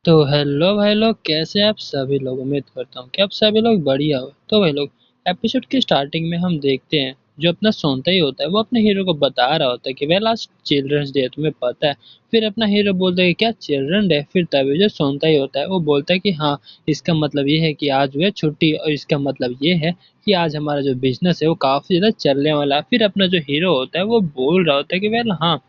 तो हेलो भाई लोग, कैसे हैं आप सभी लोग। उम्मीद करता हूँ कि आप सभी लोग बढ़िया हो। तो भाई लोग, एपिसोड की स्टार्टिंग में हम देखते हैं जो अपना सोनता ही होता है वो अपने हीरो को बता रहा होता है कि वेल आज चिल्ड्रंस डे है, तुम्हें पता है। फिर अपना हीरो बोलता है कि क्या चिल्ड्रन डे। फिर तभी जो सोनता ही होता है वो बोलता है कि हाँ, इसका मतलब ये है कि आज हुआ छुट्टी, और इसका मतलब ये है कि आज हमारा जो बिजनेस है वो काफी ज्यादा चलने वाला है। फिर अपना जो हीरो होता है वो बोल रहा होता है कि वेल हाँ,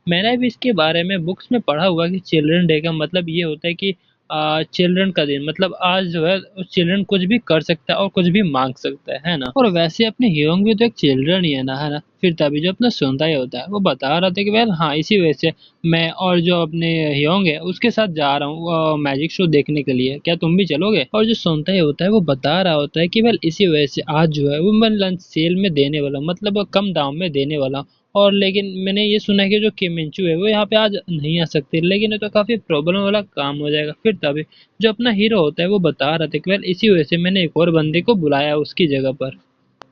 मैंने भी इसके बारे में बुक्स में पढ़ा हुआ कि चिल्ड्रन डे का मतलब ये होता है कि चिल्ड्रन का दिन, मतलब आज जो है चिल्ड्रन कुछ भी कर सकता है और कुछ भी मांग सकता है ना। और वैसे अपने हीरोइंग भी तो एक चिल्ड्रन ही है ना। फिर तभी जो अपना सुनता ही होता है वो बता रहा था कि वेल हाँ, इसी वजह से मैं और जो अपने हीरोइंग है उसके साथ जा रहा हूँ मैजिक शो देखने के लिए, क्या तुम भी चलोगे। और जो सुनता ही होता है वो बता रहा होता है कि वेल इसी वजह से आज जो है वो मैं लंच सेल में देने वाला हूँ, मतलब कम दाम में देने वाला हूँ। और लेकिन मैंने ये सुना है कि जो किमिंचू है वो यहाँ पे आज नहीं आ सकते, लेकिन ये तो काफी प्रॉब्लम वाला काम हो जाएगा। फिर तभी जो अपना हीरो होता है वो बता रहा था कि वेल इसी वजह से मैंने एक और बंदे को बुलाया उसकी जगह पर।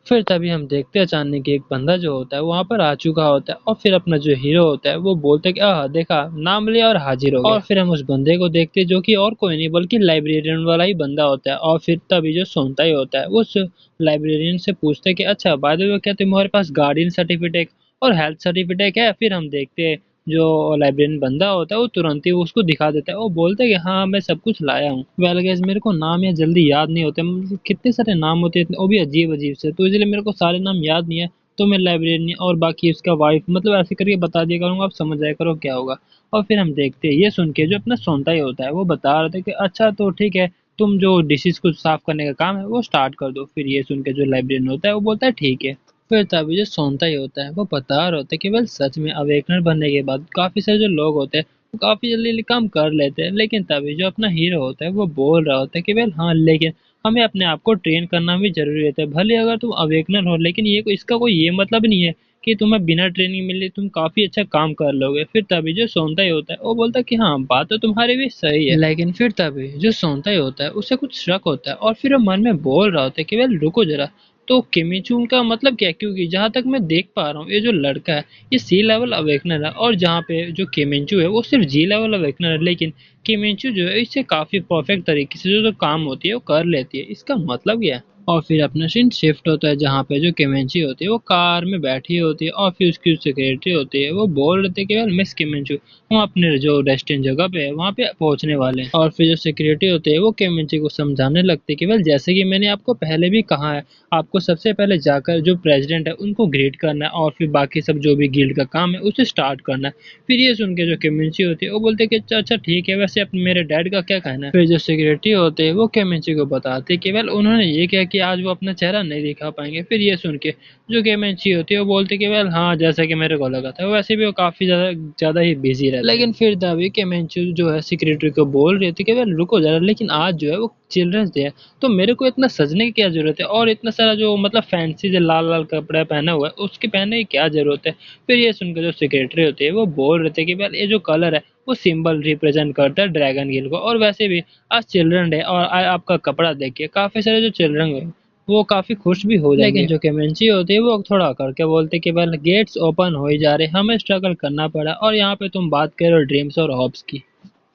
फिर तभी हम देखते हैं अचानक कि एक बंदा जो होता है वो वहाँ पर आ चुका होता है, और फिर अपना जो हीरो होता है वो बोलता है कि देखा, नाम लिया और हाजिर हो गया। और फिर हम उस बंदे को देखते हैं जो कि और कोई नहीं बल्कि लाइब्रेरियन वाला ही बंदा होता है। और फिर तभी जो सोनता ही होता है वो उस लाइब्रेरियन से पूछता है कि अच्छा बाय द वे, क्या तुम्हारे पास गार्डियन सर्टिफिकेट और हेल्थ सर्टिफिकेट है। फिर हम देखते हैं जो लाइब्रेरियन बंदा होता है वो तुरंत ही उसको दिखा देता है। वो बोलता है कि हाँ, मैं सब कुछ लाया हूँ। वेल गाइस, मेरे को नाम या जल्दी याद नहीं होते, मतलब कितने सारे नाम होते हैं वो भी अजीब अजीब से, तो इसलिए मेरे को सारे नाम याद नहीं है। तो मैं लाइब्रेरियन और बाकी उसका वाइफ, मतलब ऐसे करके बता दिया करूंगा, आप समझ जाया करो क्या होगा। और फिर हम देखते हैं ये सुन के जो अपना सोनता ही होता है वो बता रहा था कि अच्छा तो ठीक है, तुम जो डिशेस को साफ करने का काम है वो स्टार्ट कर दो। फिर ये सुन के जो लाइब्रेरियन होता है वो बोलता है ठीक है। फिर तभी जो सोनता ही होता है वो बता रहा होता है कि वेल सच में अवेकनर बनने के बाद काफी सारे जो लोग होते हैं वो काफी जल्दी काम कर लेते हैं, लेकिन तभी जो अपना हीरो होता है वो बोल रहा होता है कि वेल हाँ, लेकिन हमें अपने आप को ट्रेन करना भी जरूरी रहता है। भले अगर तुम अवेकनर हो, लेकिन ये इसका कोई ये मतलब नहीं है कि तुम्हें बिना ट्रेनिंग मिले तुम काफी अच्छा काम कर लोगे। फिर तभी जो सोनता ही होता है वो बोलता है कि हाँ, बात तो तुम्हारी भी सही है। लेकिन फिर तभी जो सोनता ही होता है उसे कुछ शक होता है, और फिर वो मन में बोल रहा होता है कि वेल रुको जरा, तो किमिचू का मतलब क्या है? क्योंकि जहां तक मैं देख पा रहा हूँ ये जो लड़का है ये सी लेवल अवेकनर है, और जहाँ पे जो किमिंचू है वो सिर्फ जी लेवल अवेकनर है। लेकिन किमिंचू जो है इससे काफी परफेक्ट तरीके से जो काम होती है वो कर लेती है। इसका मतलब क्या है? और फिर अपना सीन शिफ्ट होता है जहाँ पे जो केमेंची होती है वो कार में बैठी होती है, और फिर उसकी सेक्रेटरी होती है वो बोल रहे थे कि वेल मिस केमेंचू, हम अपने जो डेस्टिन जगह पे है वहाँ पे पहुंचने वाले हैं। और फिर जो सिक्योरिटी होती है वो केमेंची को समझाने लगती है कि वेल जैसे कि मैंने आपको पहले भी कहा है, आपको सबसे पहले जाकर जो प्रेसिडेंट है उनको ग्रीट करना है, और फिर बाकी सब जो भी गिल्ड का काम है उसे स्टार्ट करना है। फिर ये सुन के जो केमिंची होती है वो बोलते हैं कि अच्छा अच्छा ठीक है, वैसे अपने मेरे डैड का क्या कहना है। फिर जो सिक्योरिटी होते हैं वो केमिंची को बताते हैं कि वेल उन्होंने ये किया कि आज वो अपना चेहरा नहीं दिखा पाएंगे। फिर ये सुन के जो केमिंची होती है वो बोलते कि वेल हाँ, जैसा कि मेरे को लगा था, वैसे भी वो काफी ज्यादा ज्यादा ही बिजी रहते हैं। लेकिन फिर दावी केमिंची जो है सिक्योरिटी को बोल रही थी कि वेल रुको जरा, लेकिन आज जो है वो चिल्ड्रंस डे है, तो मेरे को इतना सजने की क्या जरूरत है, और इतना सारा जो मतलब फैंसी जो लाल लाल कपड़ा पहना हुआ है उसके पहनने की क्या जरूरत है। फिर ये सुनकर जो सेक्रेटरी होती है वो बोल रहे थे कि भाई ये जो कलर है वो सिंबल रिप्रेजेंट करता है ड्रैगन गिल को, और वैसे भी आज चिल्ड्रन डे और आपका कपड़ा देखिए काफी सारे जो चिल्ड्रन है वो काफी खुश भी हो जाएंगे। लेकिन जो केमेंची होती है वो थोड़ा करके बोलते कि वेल गेट्स ओपन हो ही जा रहे, हमें स्ट्रगल करना पड़ा, और यहाँ पे तुम बात करो ड्रीम्स और हॉप्स की।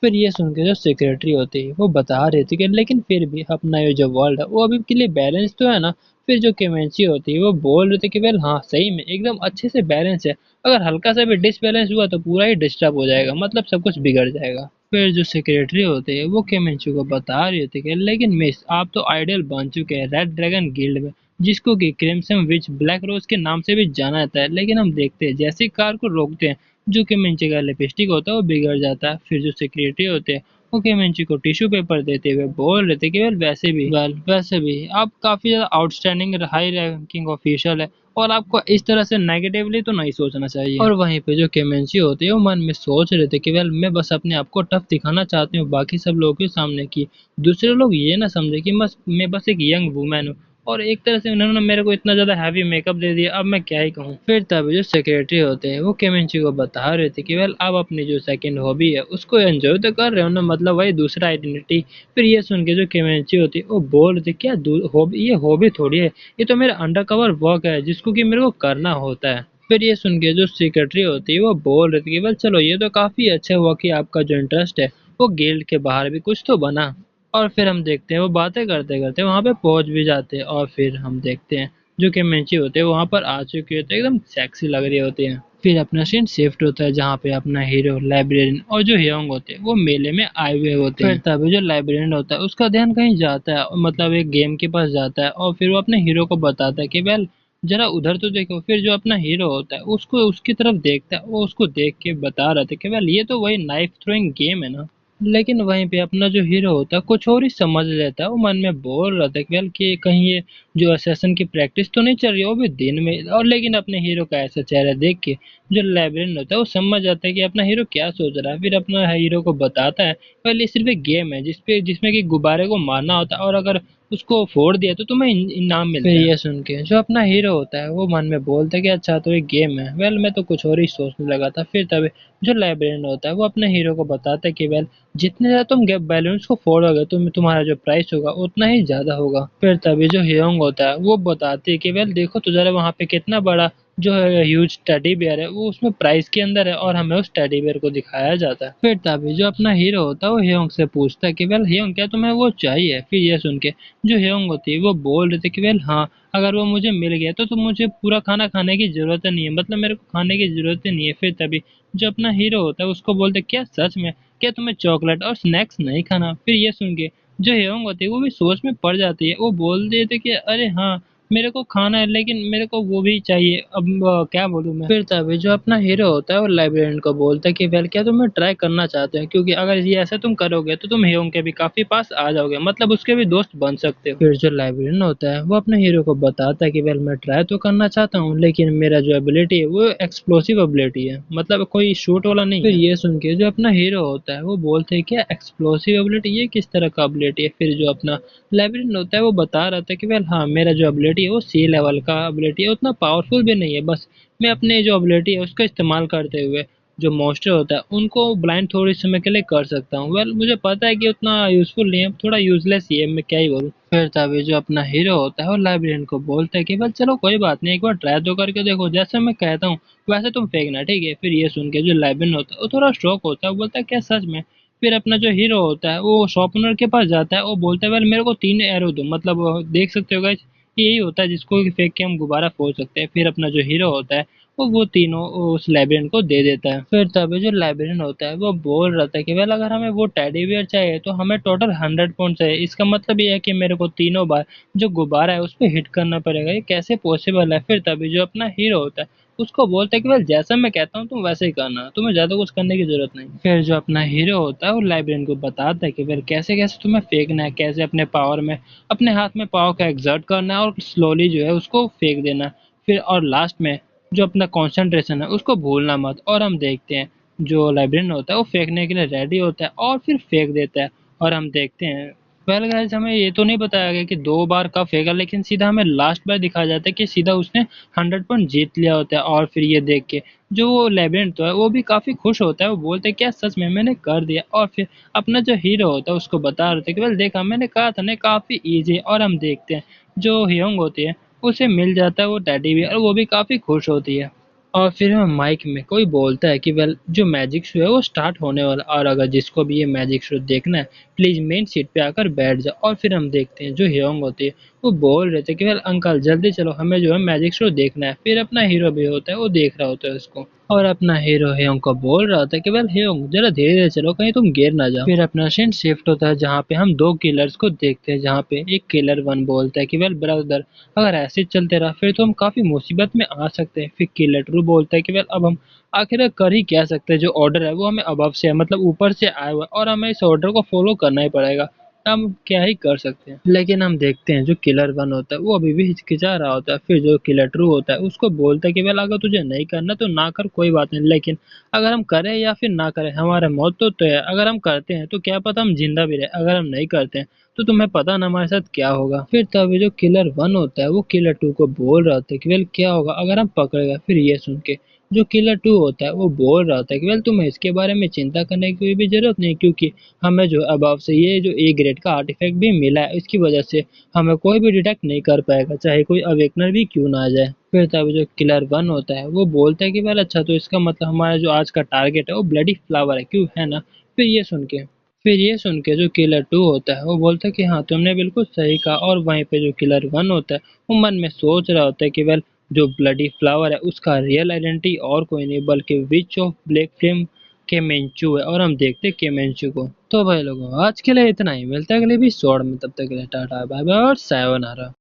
फिर ये सुन के जो सेक्रेटरी होती है वो बता रही थी कि लेकिन फिर भी अपना ये जो वर्ल्ड है वो अभी के लिए बैलेंस तो है ना। फिर जो केमेंची होती है वो बोल रही थी कि वेल हाँ, सही में एकदम अच्छे से बैलेंस है, अगर हल्का सा भी डिसबैलेंस हुआ तो पूरा ही डिस्टर्ब हो जाएगा, मतलब सब कुछ बिगड़ जाएगा। फिर जो सेक्रेटरी होते हैं वो केमेंची को बता रही थी कि लेकिन मिस, आप तो आइडल बन चुके हैं रेड ड्रैगन गिल्ड में, जिसको कि क्रिम्सन विच ब्लैक रोज के नाम से भी जाना जाता है। लेकिन हम देखते हैं जैसे ही कार को रोकते हैं जो केमेंची का लिपस्टिक होता है वो बिगड़ जाता है। फिर जो सेक्रेटरी होते हैं वो केमेंची को टिश्यू पेपर देते हुए बोल रहे थे कि वैसे भी आप काफी ज्यादा आउटस्टैंडिंग हाई रैंकिंग ऑफिशियल है, और आपको इस तरह से नेगेटिवली तो नहीं सोचना चाहिए। और वहीं पे जो केमेंची होती है वो मन में सोच रहे थे कि वेल मैं बस अपने आप को टफ दिखाना चाहती हूँ बाकी सब लोगों के सामने, की दूसरे लोग ये ना समझे कि मैं बस एक यंग वुमेन हूँ, और एक तरह से उन्होंने मेरे को इतना ज्यादा हैवी मेकअप दे दिया, अब मैं क्या ही कहूँ। फिर तभी जो सेक्रेटरी होते हैं वो केमेंची को बता रहे थे कि वेल आप अपनी जो सेकंड हॉबी है उसको एंजॉय तो कर रहे हो ना, मतलब वही दूसरा आइडेंटिटी। फिर ये सुन के जो केमेंची होती है वो बोल रहे थे क्या हॉबी, ये हॉबी थोड़ी है, ये तो मेरा अंडरकवर वर्क है जिसको कि मेरे को करना होता है। फिर ये सुन के जो सेक्रेटरी होती है वो बोल रही थी कि वेल चलो, ये तो काफी अच्छा हुआ कि आपका जो इंटरेस्ट है वो गिल्ड के बाहर भी कुछ तो बना। और फिर हम देखते हैं वो बातें करते करते वहां पे पहुंच भी जाते हैं, और फिर हम देखते हैं जो केमिंची होते हैं वहां पर आ चुके होते हैं, एकदम सेक्सी लग रही होती हैं। फिर अपना सीन शिफ्ट होता है जहाँ पे अपना हीरो लाइब्रेरियन और जो ह्योंग होते हैं वो मेले में आए हुए होते हैं। फिर तभी जो लाइब्रेरियन होता है उसका ध्यान कहीं जाता है, मतलब एक गेम के पास जाता है, और फिर वो अपने हीरो को बताता है कि वेल जरा उधर तो देखो। फिर जो अपना हीरो होता है उसको उसकी तरफ देखता है, वो उसको देख के बता रहा था कि वेल ये तो वही नाइफ थ्रोइंग गेम है ना। लेकिन वहीं पे अपना जो हीरो होता है कुछ और ही समझ लेता है, वो मन में बोल रहा था कि वेल कि कहीं ये जो असैसिन की प्रैक्टिस तो नहीं चल रही है वो भी दिन में। और लेकिन अपने हीरो का ऐसा चेहरा देख के जो लाइब्रेरियन होता है वो समझ जाता है कि अपना हीरो क्या सोच रहा है। फिर अपना हीरो को बताता है वेल ये सिर्फ एक गेम है जिसमें कि गुब्बारे को मारना होता है, और अगर उसको फोड़ दिया तो तुम्हें इनाम मिलता है। फिर ये सुन के जो अपना हीरो होता है वो मन में बोलता है कि अच्छा तो एक गेम है, वेल मैं तो कुछ और ही सोचने लगा था। फिर तभी जो लाइब्रेरियन होता है वो अपने हीरो को बताता है कि वेल जितने ज्यादा तुम बैलून्स को फोड़ोगे तुम्हारा जो प्राइस होगा उतना ही ज्यादा होगा। फिर तभी जो ह्योंग होता है वो बताती है कि वेल देखो तो जरा वहाँ पे कितना बड़ा जो है ह्यूज टेडी बियर है, वो उसमें प्राइस के अंदर है, और हमें उस टेडी बियर को दिखाया जाता है। फिर तभी जो अपना हीरो होता है वो ह्योंग से पूछता है कि वेल ह्योंग क्या तुम्हें वो चाहिए। फिर ये सुन के जो ह्योंग होती है वो बोल रहे थे कि वेल हाँ अगर वो मुझे मिल गया तो मुझे पूरा खाना खाने की जरूरत नहीं है, मतलब मेरे को खाने की जरूरत ही नहीं है। फिर तभी जो अपना हीरो होता है उसको बोलते क्या सच में, क्या तुम्हें चॉकलेट और स्नैक्स नहीं खाना। फिर ये सुन के जो ह्योंग होती है वो भी सोच में पड़ जाती है, वो बोल देते कि अरे हाँ मेरे को खाना है लेकिन मेरे को वो भी चाहिए, अब क्या बोलूं मैं। फिर तभी जो अपना हीरो होता है वो लाइब्रेरियन को बोलता है कि वेल क्या तुम्हें ट्राई करना चाहते हैं, क्योंकि अगर ये ऐसा तुम करोगे तो तुम ह्योंग के भी काफी पास आ जाओगे, मतलब उसके भी दोस्त बन सकते हो। फिर जो लाइब्रेरियन होता है वो अपने हीरो को बताता है कि वेल मैं ट्राई तो करना चाहता हूँ लेकिन मेरा जो एबिलिटी है वो एक्सप्लोसिव एबिलिटी है, मतलब कोई शूट वाला नहीं है। फिर ये सुन के जो अपना हीरो होता है वो बोलते हैं क्या एक्सप्लोसिव एबिलिटी, ये किस तरह का एबिलिटी है। फिर जो अपना लाइब्रेरियन होता है वो बता रहा था कि वेल हाँ मेरा जो एबिलिटी है वो सी लेवल का एबिलिटी है, उतना पावरफुल भी नहीं है, बस मैं अपने जो एबिलिटी है उसका इस्तेमाल करते हुए जो मॉन्स्टर होता है उनको ब्लाइंड थोड़ी समय के लिए कर सकता हूँ। वेल मुझे पता है कि उतना यूजफुल नहीं है, थोड़ा यूजलेस ही है, मैं क्या ही बोलूँ। फिर तभी जो अपना हीरो होता है वो लाइब्रेरियन को बोलता है कि वेल चलो कोई बात नहीं, एक बार ट्राई तो करके देखो, जैसे मैं कहता हूँ वैसे तुम फेंकना ठीक है। फिर ये सुन के जो लाइब्रेरियन होता है वो थोड़ा शॉक होता है, वो बोलता है क्या सच में। फिर अपना जो हीरो होता है वो शॉप ओनर के पास जाता है, वो बोलता है वेल मेरे को 3 एरो दो, मतलब देख सकते हो गाइस यही होता है जिसको फेंक के हम गुब्बारा फोड़ सकते हैं। फिर अपना जो हीरो होता है वो तीनों उस लाइब्रेरियन को दे देता है। फिर तभी जो लाइब्रेरियन होता है वो बोल रहा था कि वेल अगर हमें वो टेडी बियर चाहिए तो हमें टोटल 100 पॉइंट चाहिए, इसका मतलब ये है कि मेरे को तीनों बार जो गुब्बारा है उस पर हिट करना पड़ेगा, ये कैसे पॉसिबल है। फिर तभी जो अपना हीरो होता है उसको बोलता है कि वेल जैसा मैं कहता हूँ तुम वैसे ही करना, तुम्हें ज्यादा कुछ करने की जरूरत नहीं। फिर जो अपना हीरो होता है वो लाइब्रेरियन को बताता है कि वेल कैसे कैसे तुम्हें फेंकना है, कैसे अपने पावर में अपने हाथ में पावर का एग्जर्ट करना है और स्लोली जो है उसको फेंक देना है। फिर और लास्ट में जो अपना कंसंट्रेशन है उसको भूलना मत। और हम देखते हैं जो लाइब्रेरियन होता है वो फेंकने के लिए रेडी होता है और फिर फेंक देता है। और हम देखते हैं वेल गाइस हमें ये तो नहीं बताया गया कि 2 बार कब फेंका, लेकिन सीधा हमें लास्ट बार दिखाया जाता है कि सीधा उसने 100 पॉइंट जीत लिया होता है। और फिर ये देख के जो वो लेबरेंट तो है वो भी काफी खुश होता है, वो बोलते हैं क्या सच में मैंने कर दिया। और फिर अपना जो हीरो होता है उसको बता रहे थे कि वेल देखा मैंने कहा था ना काफी इजी। और हम देखते हैं जो ह्योंग होती है उसे मिल जाता है वो टेडी बियर, और वो भी काफी खुश होती है। और फिर हमें माइक में कोई बोलता है कि वेल जो मैजिक शो है वो स्टार्ट होने वाला, और अगर जिसको भी ये मैजिक शो देखना है प्लीज मेन सीट पे आकर बैठ जाओ। और फिर हम देखते हैं जो ह्योंग होती है वो बोल रहे थे कि वेल अंकल जल्दी चलो हमें जो है मैजिक शो देखना है। फिर अपना हीरो भी होता है वो देख रहा होता है उसको, और अपना हीरो ह्योंग को बोल रहा था कि वेल ह्योंग जरा धीरे धीरे चलो कहीं तुम गिर ना जाओ। फिर अपना सीन शिफ्ट होता है जहाँ पे हम 2 किलर्स को देखते हैं, जहाँ पे एक किलर 1 बोलता है कि वेल ब्रदर अगर ऐसे ही चलते रहा फिर तो हम काफी मुसीबत में आ सकते हैं। फिर किलर 2 बोलता है कि वेल अब हम आखिर कर ही क्या सकते हैं, जो ऑर्डर है वो हमें अबव से है, मतलब ऊपर से आया हुआ है और हमें इस ऑर्डर को फॉलो करना ही पड़ेगा, हम क्या ही कर सकते हैं। लेकिन हम देखते हैं जो किलर 1 होता है वो अभी भी हिचकिचा रहा होता है। फिर जो किलर 2 होता है उसको बोलता है कि वेल अगर तुझे नहीं करना तो ना कर, कोई बात नहीं, लेकिन अगर हम करें या फिर ना करें हमारा मौत तो तय है। अगर हम करते हैं तो क्या पता हम जिंदा भी रहे, अगर हम नहीं करते हैं तो तुम्हें पता ना हमारे साथ क्या होगा। फिर तभी जो किलर 1 होता है वो किलर 2 को बोल रहा था कि वेल क्या होगा अगर हम पकड़ गए। फिर ये सुन के जो किलर 2 होता है वो बोल रहा था कि वेल तुम्हें इसके बारे में चिंता करने की कोई भी जरूरत नहीं, क्योंकि हमें जो अबव से ये जो ए ग्रेड का आर्टिफैक्ट भी मिला है, इसकी वजह से हमें कोई भी डिटेक्ट नहीं कर पाएगा चाहे कोई अवेकनर भी क्यों ना आ जाए। फिर तब जो किलर 1 होता है वो बोलता है कि वेल अच्छा तो इसका मतलब हमारा जो आज का टारगेट है वो ब्लडी फ्लावर है, क्यों है ना। फिर ये सुन के फिर ये सुन के जो किलर 2 होता है वो बोलता है कि हाँ तुमने बिल्कुल सही कहा, और वहीं पे जो किलर 1 होता है वो मन में सोच रहा होता है कि वेल जो ब्लडी फ्लावर है उसका रियल आइडेंटिटी और कोई नहीं बल्कि विच ऑफ ब्लैक फ्लेम केमेंचू है, और हम देखते हैं केमेंचू को। तो भाई लोगों आज के लिए इतना ही, मिलता है अगले एपिसोड में, तब तक के लिए टाटा बाय बाय और सायोनारा।